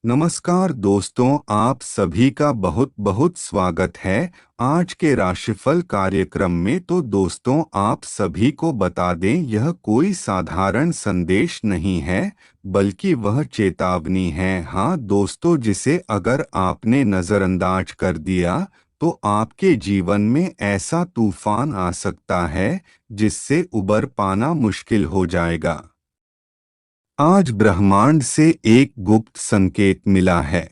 नमस्कार दोस्तों, आप सभी का बहुत बहुत स्वागत है आज के राशिफल कार्यक्रम में। तो दोस्तों, आप सभी को बता दें, यह कोई साधारण संदेश नहीं है, बल्कि वह चेतावनी है। हाँ दोस्तों, जिसे अगर आपने नज़रअंदाज कर दिया तो आपके जीवन में ऐसा तूफान आ सकता है जिससे उबर पाना मुश्किल हो जाएगा। आज ब्रह्मांड से एक गुप्त संकेत मिला है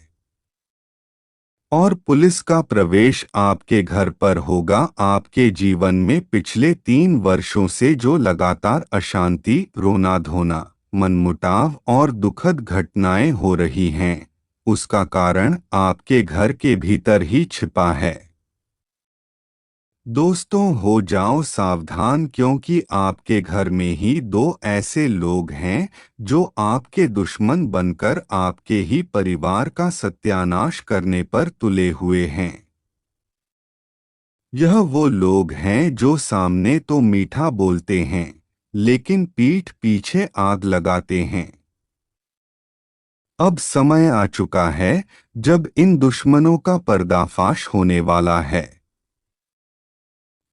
और पुलिस का प्रवेश आपके घर पर होगा। आपके जीवन में पिछले 3 वर्षों से जो लगातार अशांति, रोना धोना, मनमुटाव और दुखद घटनाएं हो रही हैं, उसका कारण आपके घर के भीतर ही छिपा है। दोस्तों, हो जाओ सावधान, क्योंकि आपके घर में ही दो ऐसे लोग हैं जो आपके दुश्मन बनकर आपके ही परिवार का सत्यानाश करने पर तुले हुए हैं। यह वो लोग हैं जो सामने तो मीठा बोलते हैं, लेकिन पीठ पीछे आग लगाते हैं। अब समय आ चुका है जब इन दुश्मनों का पर्दाफाश होने वाला है।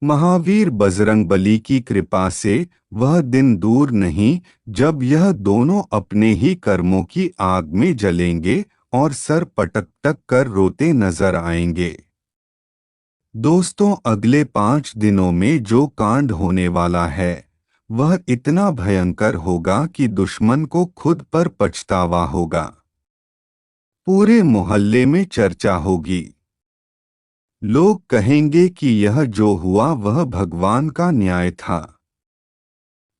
महावीर बजरंगबली की कृपा से वह दिन दूर नहीं जब यह दोनों अपने ही कर्मों की आग में जलेंगे और सर पटक कर रोते नजर आएंगे। दोस्तों, अगले 5 दिनों में जो कांड होने वाला है वह इतना भयंकर होगा कि दुश्मन को खुद पर पछतावा होगा। पूरे मोहल्ले में चर्चा होगी। लोग कहेंगे कि यह जो हुआ वह भगवान का न्याय था।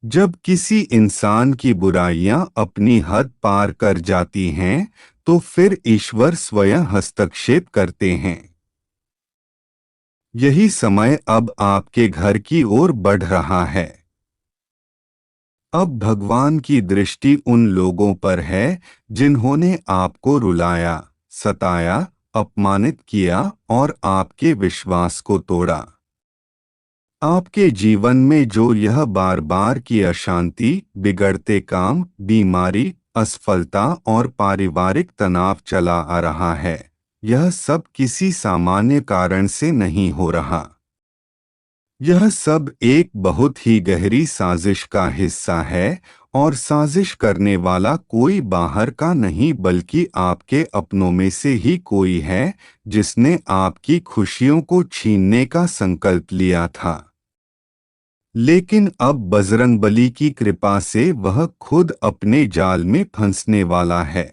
जब किसी इंसान की बुराइयां अपनी हद पार कर जाती हैं, तो फिर ईश्वर स्वयं हस्तक्षेप करते हैं। यही समय अब आपके घर की ओर बढ़ रहा है। अब भगवान की दृष्टि उन लोगों पर है जिन्होंने आपको रुलाया, सताया, अपमानित किया और आपके विश्वास को तोड़ा। आपके जीवन में जो यह बार बार की अशांति, बिगड़ते काम, बीमारी, असफलता और पारिवारिक तनाव चला आ रहा है, यह सब किसी सामान्य कारण से नहीं हो रहा। यह सब एक बहुत ही गहरी साजिश का हिस्सा है, और साजिश करने वाला कोई बाहर का नहीं बल्कि आपके अपनों में से ही कोई है, जिसने आपकी खुशियों को छीनने का संकल्प लिया था। लेकिन अब बजरंगबली की कृपा से वह खुद अपने जाल में फंसने वाला है।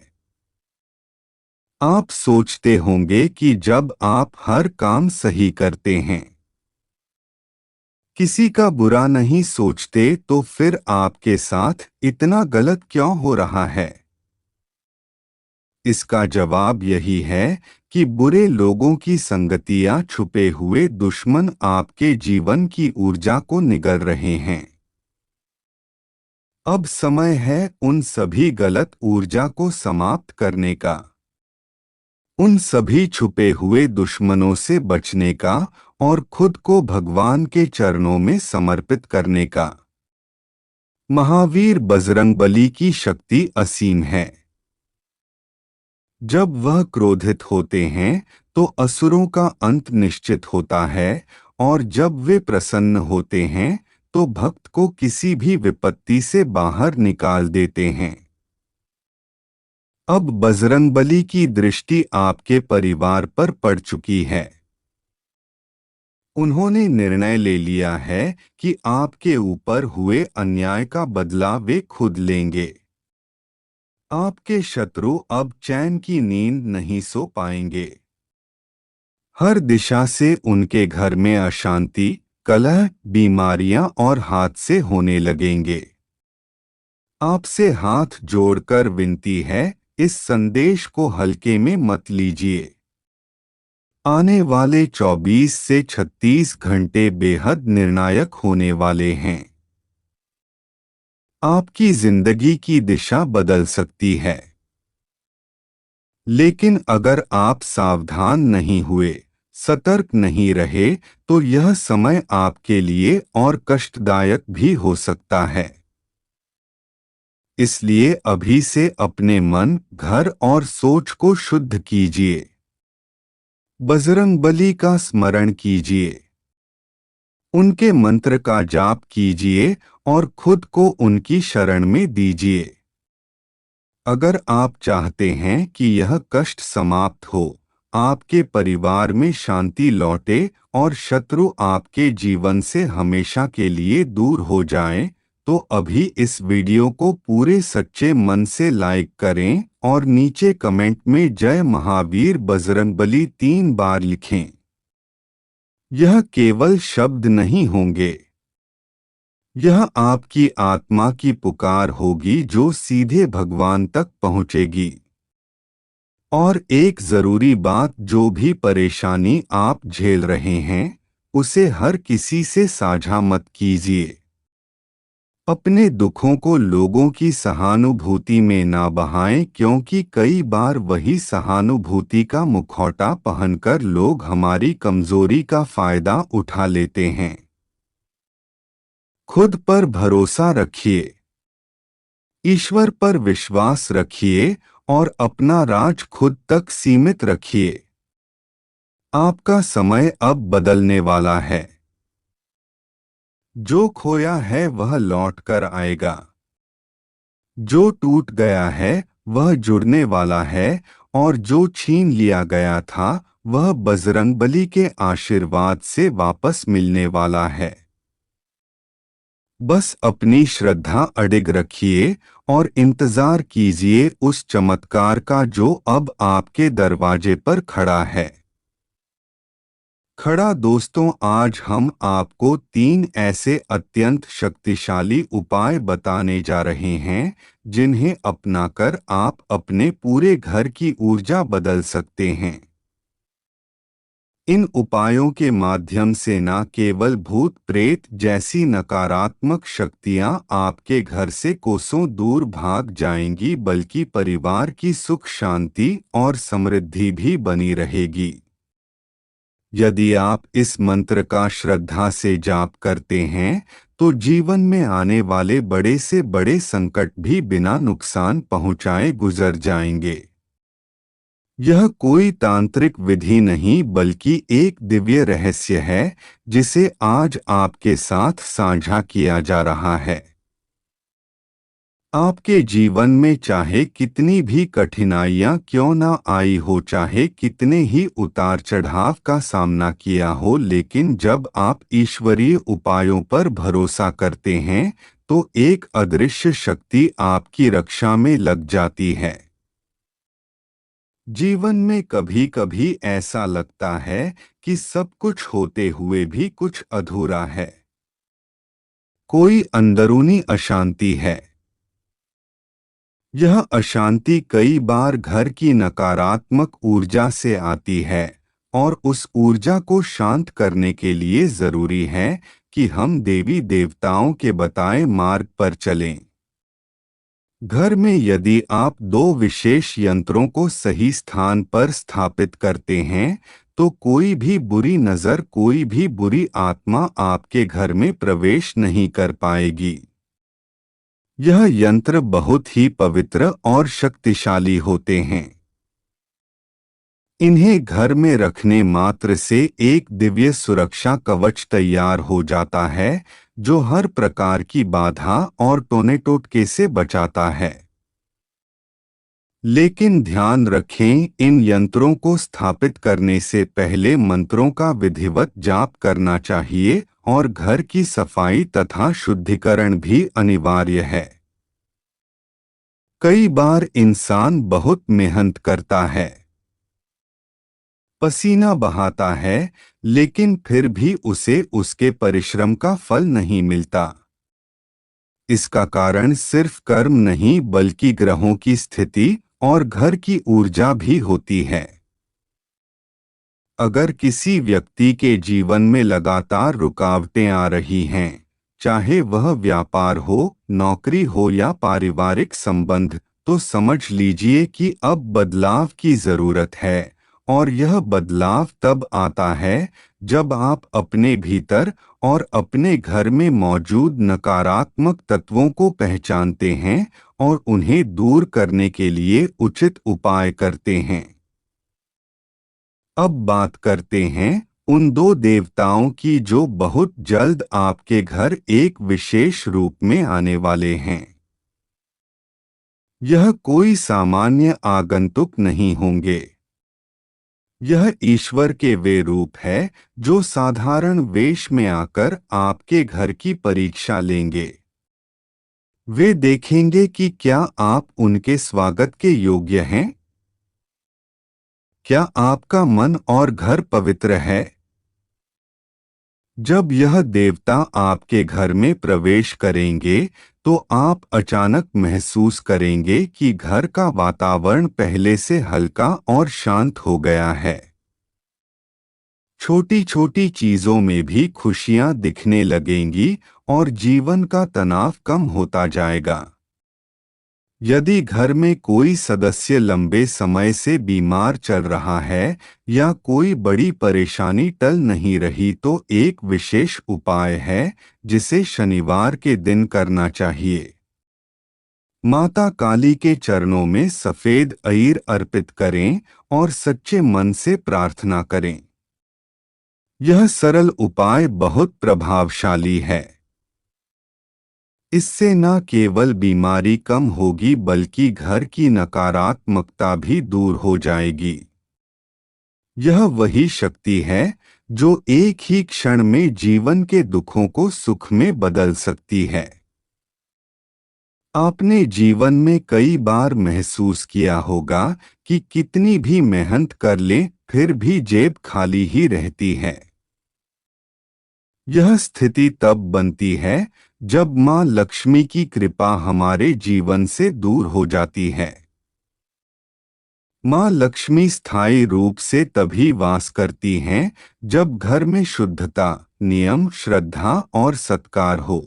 आप सोचते होंगे कि जब आप हर काम सही करते हैं, किसी का बुरा नहीं सोचते, तो फिर आपके साथ इतना गलत क्यों हो रहा है? इसका जवाब यही है कि बुरे लोगों की संगतियां, छुपे हुए दुश्मन आपके जीवन की ऊर्जा को निगल रहे हैं। अब समय है उन सभी गलत ऊर्जा को समाप्त करने का, उन सभी छुपे हुए दुश्मनों से बचने का और खुद को भगवान के चरणों में समर्पित करने का। महावीर बजरंगबली की शक्ति असीम है। जब वह क्रोधित होते हैं तो असुरों का अंत निश्चित होता है, और जब वे प्रसन्न होते हैं तो भक्त को किसी भी विपत्ति से बाहर निकाल देते हैं। अब बजरंगबली की दृष्टि आपके परिवार पर पड़ चुकी है। उन्होंने निर्णय ले लिया है कि आपके ऊपर हुए अन्याय का बदला वे खुद लेंगे। आपके शत्रु अब चैन की नींद नहीं सो पाएंगे। हर दिशा से उनके घर में अशांति, कलह, बीमारियां और हादसे होने लगेंगे। आपसे हाथ जोड़कर विनती है, इस संदेश को हल्के में मत लीजिए। आने वाले 24 से 36 घंटे बेहद निर्णायक होने वाले हैं। आपकी जिंदगी की दिशा बदल सकती है। लेकिन अगर आप सावधान नहीं हुए, सतर्क नहीं रहे, तो यह समय आपके लिए और कष्टदायक भी हो सकता है। इसलिए अभी से अपने मन, घर और सोच को शुद्ध कीजिए। बजरंगबली का स्मरण कीजिए, उनके मंत्र का जाप कीजिए और खुद को उनकी शरण में दीजिए। अगर आप चाहते हैं कि यह कष्ट समाप्त हो, आपके परिवार में शांति लौटे और शत्रु आपके जीवन से हमेशा के लिए दूर हो जाएं, तो अभी इस वीडियो को पूरे सच्चे मन से लाइक करें और नीचे कमेंट में जय महावीर बजरंगबली 3 बार लिखें। यह केवल शब्द नहीं होंगे, यह आपकी आत्मा की पुकार होगी जो सीधे भगवान तक पहुंचेगी। और एक जरूरी बात, जो भी परेशानी आप झेल रहे हैं, उसे हर किसी से साझा मत कीजिए। अपने दुखों को लोगों की सहानुभूति में ना बहाएं, क्योंकि कई बार वही सहानुभूति का मुखौटा पहनकर लोग हमारी कमजोरी का फायदा उठा लेते हैं। खुद पर भरोसा रखिए, ईश्वर पर विश्वास रखिए और अपना राज खुद तक सीमित रखिए। आपका समय अब बदलने वाला है। जो खोया है वह लौट कर आएगा, जो टूट गया है वह जुड़ने वाला है, और जो छीन लिया गया था वह बजरंगबली के आशीर्वाद से वापस मिलने वाला है। बस अपनी श्रद्धा अडिग रखिए और इंतजार कीजिए उस चमत्कार का जो अब आपके दरवाजे पर खड़ा है। दोस्तों, आज हम आपको 3 ऐसे अत्यंत शक्तिशाली उपाय बताने जा रहे हैं जिन्हें अपनाकर आप अपने पूरे घर की ऊर्जा बदल सकते हैं। इन उपायों के माध्यम से न केवल भूत प्रेत जैसी नकारात्मक शक्तियां आपके घर से कोसों दूर भाग जाएंगी, बल्कि परिवार की सुख शांति और समृद्धि भी बनी रहेगी। यदि आप इस मंत्र का श्रद्धा से जाप करते हैं तो जीवन में आने वाले बड़े से बड़े संकट भी बिना नुकसान पहुंचाए गुजर जाएंगे। यह कोई तांत्रिक विधि नहीं, बल्कि एक दिव्य रहस्य है जिसे आज आपके साथ साझा किया जा रहा है। आपके जीवन में चाहे कितनी भी कठिनाइयां क्यों ना आई हो, चाहे कितने ही उतार चढ़ाव का सामना किया हो, लेकिन जब आप ईश्वरीय उपायों पर भरोसा करते हैं तो एक अदृश्य शक्ति आपकी रक्षा में लग जाती है। जीवन में कभी कभी ऐसा लगता है कि सब कुछ होते हुए भी कुछ अधूरा है, कोई अंदरूनी अशांति है। यह अशांति कई बार घर की नकारात्मक ऊर्जा से आती है, और उस ऊर्जा को शांत करने के लिए जरूरी है कि हम देवी देवताओं के बताए मार्ग पर चलें। घर में यदि आप 2 विशेष यंत्रों को सही स्थान पर स्थापित करते हैं तो कोई भी बुरी नजर, कोई भी बुरी आत्मा आपके घर में प्रवेश नहीं कर पाएगी। यह यंत्र बहुत ही पवित्र और शक्तिशाली होते हैं। इन्हें घर में रखने मात्र से एक दिव्य सुरक्षा कवच तैयार हो जाता है जो हर प्रकार की बाधा और टोने टोटके से बचाता है। लेकिन ध्यान रखें, इन यंत्रों को स्थापित करने से पहले मंत्रों का विधिवत जाप करना चाहिए और घर की सफाई तथा शुद्धिकरण भी अनिवार्य है। कई बार इंसान बहुत मेहनत करता है, पसीना बहाता है, लेकिन फिर भी उसे उसके परिश्रम का फल नहीं मिलता। इसका कारण सिर्फ कर्म नहीं, बल्कि ग्रहों की स्थिति और घर की ऊर्जा भी होती है। अगर किसी व्यक्ति के जीवन में लगातार रुकावटें आ रही हैं, चाहे वह व्यापार हो, नौकरी हो या पारिवारिक संबंध, तो समझ लीजिए कि अब बदलाव की जरूरत है। और यह बदलाव तब आता है जब आप अपने भीतर और अपने घर में मौजूद नकारात्मक तत्वों को पहचानते हैं और उन्हें दूर करने के लिए उचित उपाय करते हैं। अब बात करते हैं उन दो देवताओं की जो बहुत जल्द आपके घर एक विशेष रूप में आने वाले हैं। यह कोई सामान्य आगंतुक नहीं होंगे। यह ईश्वर के वे रूप है जो साधारण वेश में आकर आपके घर की परीक्षा लेंगे। वे देखेंगे कि क्या आप उनके स्वागत के योग्य हैं। क्या आपका मन और घर पवित्र है। जब यह देवता आपके घर में प्रवेश करेंगे तो आप अचानक महसूस करेंगे कि घर का वातावरण पहले से हल्का और शांत हो गया है। छोटी छोटी चीजों में भी खुशियां दिखने लगेंगी और जीवन का तनाव कम होता जाएगा। यदि घर में कोई सदस्य लंबे समय से बीमार चल रहा है या कोई बड़ी परेशानी टल नहीं रही तो एक विशेष उपाय है जिसे शनिवार के दिन करना चाहिए। माता काली के चरणों में सफेद अईर अर्पित करें और सच्चे मन से प्रार्थना करें। यह सरल उपाय बहुत प्रभावशाली है। इससे न केवल बीमारी कम होगी बल्कि घर की नकारात्मकता भी दूर हो जाएगी। यह वही शक्ति है जो एक ही क्षण में जीवन के दुखों को सुख में बदल सकती है। आपने जीवन में कई बार महसूस किया होगा कि कितनी भी मेहनत कर लें फिर भी जेब खाली ही रहती है। यह स्थिति तब बनती है जब मां लक्ष्मी की कृपा हमारे जीवन से दूर हो जाती है। मां लक्ष्मी स्थायी रूप से तभी वास करती हैं जब घर में शुद्धता, नियम, श्रद्धा और सत्कार हो।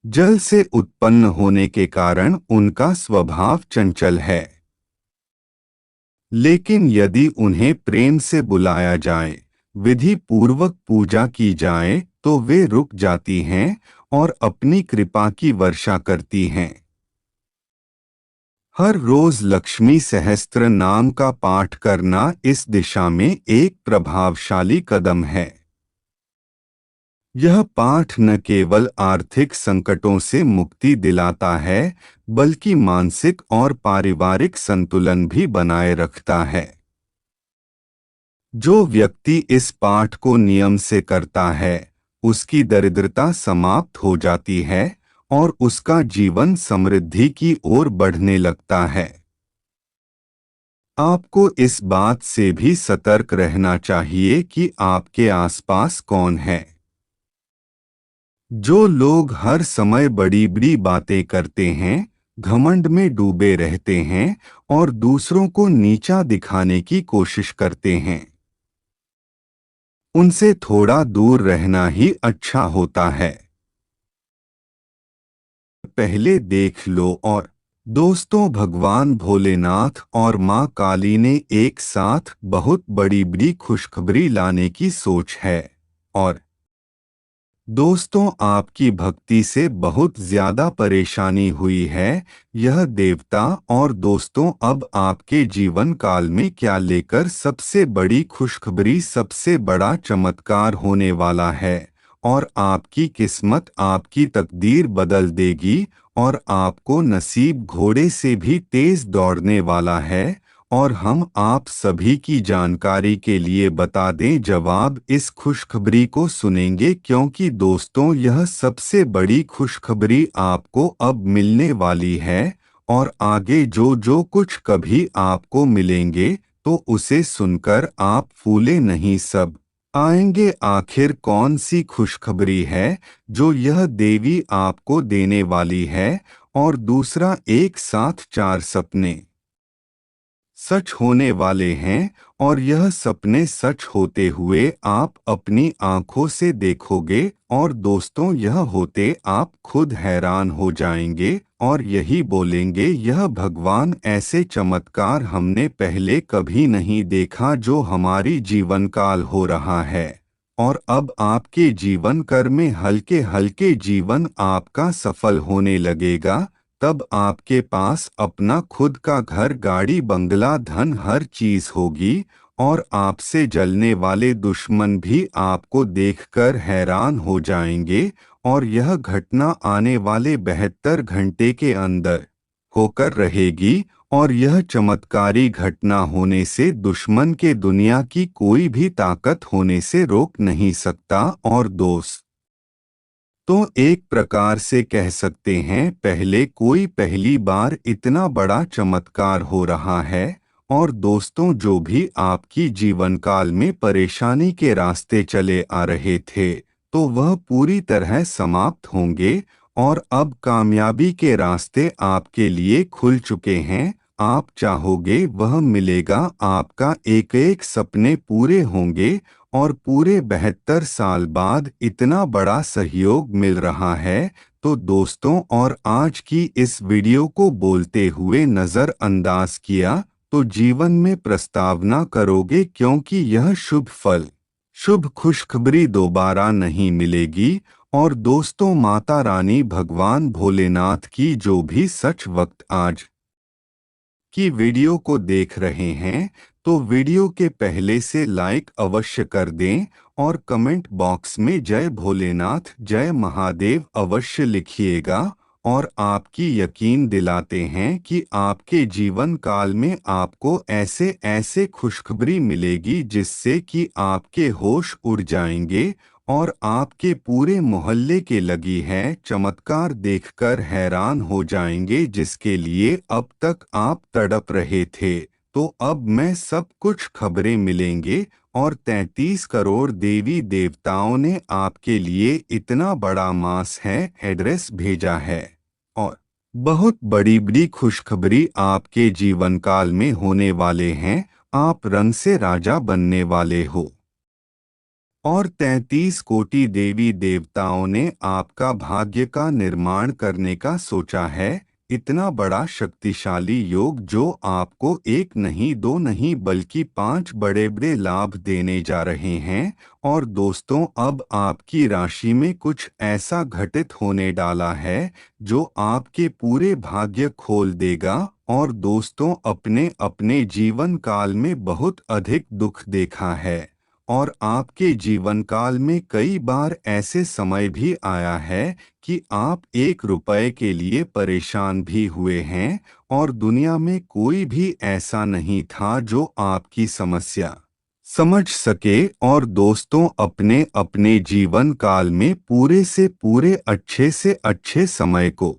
जल से उत्पन्न होने के कारण उनका स्वभाव चंचल है, लेकिन यदि उन्हें प्रेम से बुलाया जाए, विधि पूर्वक पूजा की जाए तो वे रुक जाती हैं और अपनी कृपा की वर्षा करती हैं। हर रोज लक्ष्मी सहस्त्र नाम का पाठ करना इस दिशा में एक प्रभावशाली कदम है। यह पाठ न केवल आर्थिक संकटों से मुक्ति दिलाता है बल्कि मानसिक और पारिवारिक संतुलन भी बनाए रखता है। जो व्यक्ति इस पाठ को नियम से करता है उसकी दरिद्रता समाप्त हो जाती है और उसका जीवन समृद्धि की ओर बढ़ने लगता है। आपको इस बात से भी सतर्क रहना चाहिए कि आपके आसपास कौन है। जो लोग हर समय बड़ी बड़ी बातें करते हैं, घमंड में डूबे रहते हैं और दूसरों को नीचा दिखाने की कोशिश करते हैं, उनसे थोड़ा दूर रहना ही अच्छा होता है। पहले देख लो। और दोस्तों, भगवान भोलेनाथ और मां काली ने एक साथ बहुत बड़ी बड़ी खुशखबरी लाने की सोच है। और दोस्तों, आपकी भक्ति से बहुत ज्यादा परेशानी हुई है। यह देवता और दोस्तों अब आपके जीवन काल में क्या लेकर सबसे बड़ी खुशखबरी, सबसे बड़ा चमत्कार होने वाला है और आपकी किस्मत, आपकी तकदीर बदल देगी और आपको नसीब घोड़े से भी तेज दौड़ने वाला है। और हम आप सभी की जानकारी के लिए बता दें, जवाब इस खुशखबरी को सुनेंगे क्योंकि दोस्तों यह सबसे बड़ी खुशखबरी आपको अब मिलने वाली है और आगे जो जो कुछ कभी आपको मिलेंगे तो उसे सुनकर आप फूले नहीं सब आएंगे। आखिर कौन सी खुशखबरी है जो यह देवी आपको देने वाली है। और दूसरा, एक साथ 4 सपने सच होने वाले हैं और यह सपने सच होते हुए आप अपनी आंखों से देखोगे और दोस्तों यह होते आप खुद हैरान हो जाएंगे और यही बोलेंगे, यह भगवान, ऐसे चमत्कार हमने पहले कभी नहीं देखा जो हमारी जीवन काल हो रहा है। और अब आपके जीवन कर में हल्के हल्के जीवन आपका सफल होने लगेगा तब आपके पास अपना खुद का घर, गाड़ी, बंगला, धन, हर चीज होगी और आपसे जलने वाले दुश्मन भी आपको देखकर हैरान हो जाएंगे। और यह घटना आने वाले 72 घंटे के अंदर होकर रहेगी और यह चमत्कारी घटना होने से दुश्मन के दुनिया की कोई भी ताकत होने से रोक नहीं सकता। और दोस्त तो एक प्रकार से कह सकते हैं पहले कोई पहली बार इतना बड़ा चमत्कार हो रहा है। और दोस्तों जो भी आपकी जीवन काल में परेशानी के रास्ते चले आ रहे थे तो वह पूरी तरह समाप्त होंगे और अब कामयाबी के रास्ते आपके लिए खुल चुके हैं। आप चाहोगे वह मिलेगा, आपका एक एक सपने पूरे होंगे और पूरे 72 साल बाद इतना बड़ा सहयोग मिल रहा है। तो दोस्तों और आज की इस वीडियो को बोलते हुए नज़रअंदाज किया तो जीवन में प्रस्तावना करोगे क्योंकि यह शुभ फल, शुभ खुशखबरी दोबारा नहीं मिलेगी। और दोस्तों माता रानी भगवान भोलेनाथ की जो भी सच वक्त आज की वीडियो को देख रहे हैं तो वीडियो के पहले से लाइक अवश्य कर दें और कमेंट बॉक्स में जय भोलेनाथ, जय महादेव अवश्य लिखिएगा। और आपकी यकीन दिलाते हैं कि आपके जीवन काल में आपको ऐसे ऐसे खुशखबरी मिलेगी जिससे कि आपके होश उड़ जाएंगे और आपके पूरे मोहल्ले के लगी है चमत्कार देखकर हैरान हो जाएंगे जिसके लिए अब तक आप तड़प रहे थे। तो अब मैं सब कुछ खबरें मिलेंगे और 33 करोड़ देवी देवताओं ने आपके लिए इतना बड़ा मास है एड्रेस भेजा है और बहुत बड़ी बड़ी खुशखबरी आपके जीवन काल में होने वाले हैं। आप रंग से राजा बनने वाले हो और 33 कोटि देवी देवताओं ने आपका भाग्य का निर्माण करने का सोचा है। इतना बड़ा शक्तिशाली योग जो आपको एक नहीं दो नहीं बल्कि 5 बड़े बड़े लाभ देने जा रहे हैं। और दोस्तों अब आपकी राशि में कुछ ऐसा घटित होने डाला है जो आपके पूरे भाग्य खोल देगा। और दोस्तों अपने अपने जीवन काल में बहुत अधिक दुख देखा है और आपके जीवन काल में कई बार ऐसे समय भी आया है कि आप 1 रुपए के लिए परेशान भी हुए हैं और दुनिया में कोई भी ऐसा नहीं था जो आपकी समस्या समझ सके। और दोस्तों अपने अपने जीवन काल में पूरे से पूरे अच्छे से अच्छे समय को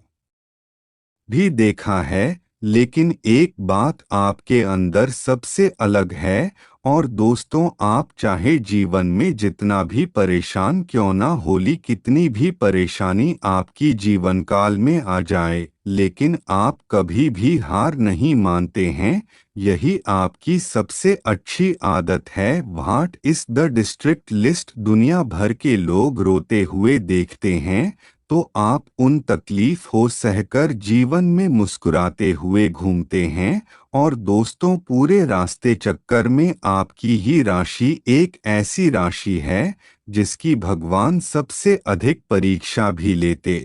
भी देखा है, लेकिन एक बात आपके अंदर सबसे अलग है। और दोस्तों आप चाहे जीवन में जितना भी परेशान क्यों ना होली कितनी भी परेशानी आपकी जीवन काल में आ जाए लेकिन आप कभी भी हार नहीं मानते हैं। यही आपकी सबसे अच्छी आदत है। What is the district list दुनिया भर के लोग रोते हुए देखते हैं तो आप उन तकलीफ हो सहकर जीवन में मुस्कुराते हुए घूमते हैं। और दोस्तों पूरे रास्ते चक्कर में आपकी ही राशि एक ऐसी राशि है जिसकी भगवान सबसे अधिक परीक्षा भी लेते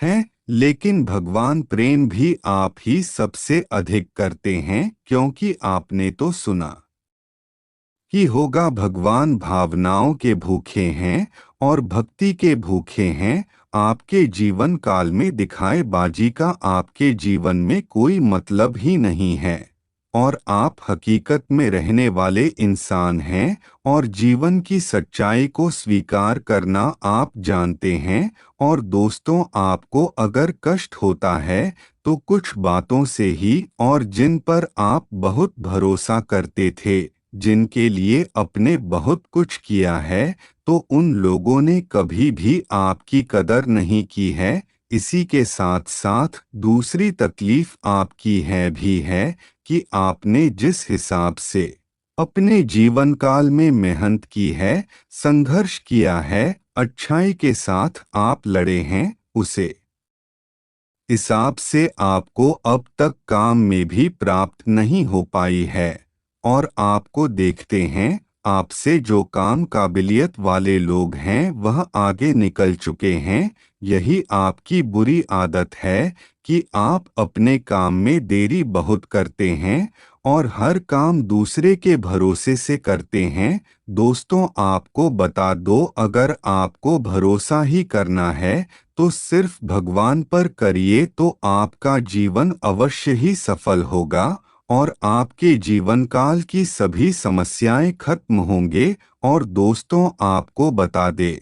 हैं, लेकिन भगवान प्रेम भी आप ही सबसे अधिक करते हैं क्योंकि आपने तो सुना ही होगा भगवान भावनाओं के भूखे हैं और भक्ति के भूखे हैं। आपके जीवन काल में दिखाए बाजी का आपके जीवन में कोई मतलब ही नहीं है और आप हकीकत में रहने वाले इंसान हैं और जीवन की सच्चाई को स्वीकार करना आप जानते हैं। और दोस्तों आपको अगर कष्ट होता है तो कुछ बातों से ही, और जिन पर आप बहुत भरोसा करते थे, जिनके लिए अपने बहुत कुछ किया है, तो उन लोगों ने कभी भी आपकी कदर नहीं की है। इसी के साथ साथ दूसरी तकलीफ आपकी है भी है कि आपने जिस हिसाब से अपने जीवन काल में मेहनत की है, संघर्ष किया है, अच्छाई के साथ आप लड़े हैं, उसे हिसाब से आपको अब तक काम में भी प्राप्त नहीं हो पाई है। और आपको देखते हैं आपसे जो काम काबिलियत वाले लोग हैं वह आगे निकल चुके हैं। यही आपकी बुरी आदत है कि आप अपने काम में देरी बहुत करते हैं और हर काम दूसरे के भरोसे से करते हैं। दोस्तों, आपको बता दो, अगर आपको भरोसा ही करना है तो सिर्फ भगवान पर करिए, तो आपका जीवन अवश्य ही सफल होगा और आपके जीवन काल की सभी समस्याएं खत्म होंगे। और दोस्तों, आपको बता दे,